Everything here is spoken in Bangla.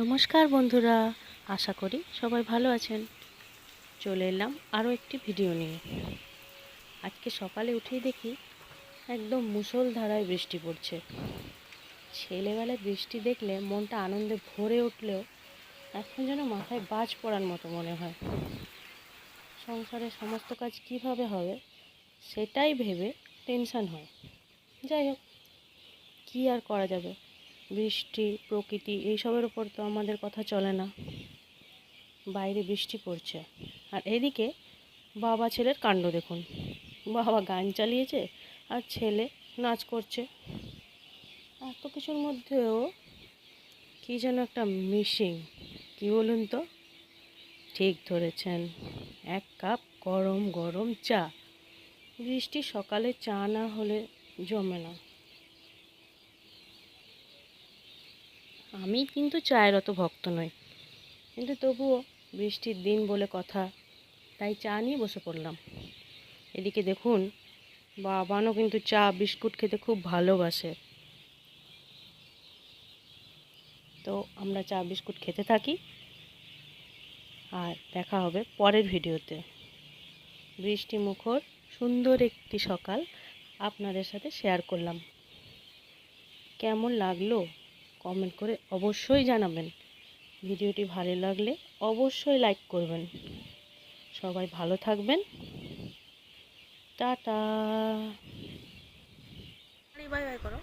নমস্কার বন্ধুরা, আশা করি সবাই ভালো আছেন। চলে এলাম আরও একটি ভিডিও নিয়ে। আজকে সকালে উঠেই দেখি একদম মুষলধারায় বৃষ্টি পড়ছে। ছেলেবেলায় বৃষ্টি দেখলে মনটা আনন্দে ভরে উঠলেও এখন যেন মাথায় বাজ পড়ার মতো মনে হয়। সংসারের সমস্ত কাজ কিভাবে হবে সেটাই ভেবে টেনশন হয়। যাই হোক, কী আর করা যাবে, বৃষ্টি প্রকৃতি এইসবের উপর তো আমাদের কথা চলে না। বাইরে বৃষ্টি পড়ছে আর এদিকে বাবা ছেলের কাণ্ড দেখুন। বাবা গান চালিয়েছে আর ছেলে নাচ করছে। এত কিছুর মধ্যেও কী যেন একটা মিসিং। কী বলুন তো? ঠিক ধরেছেন, এক কাপ গরম গরম চা। বৃষ্টি সকালে চা না হলে জমে না। আমি কিন্তু চায়ের অত ভক্ত নই, কিন্তু তবুও বৃষ্টির দিন বলে কথা, তাই চা নিয়ে বসে পড়লাম। এদিকে দেখুন, বাবানও কিন্তু চা বিস্কুট খেতে খুব ভালোবাসে। তো আমরা চা বিস্কুট খেতে থাকি আর দেখা হবে পরের ভিডিওতে। বৃষ্টি মুখর সুন্দর একটি সকাল আপনাদের সাথে শেয়ার করলাম। কেমন লাগলো কমেন্ট করে অবশ্যই জানাবেন। ভিডিওটি ভালো লাগলে অবশ্যই লাইক করবেন। সবাই ভালো থাকবেন। টাটা। বাই বাই করো।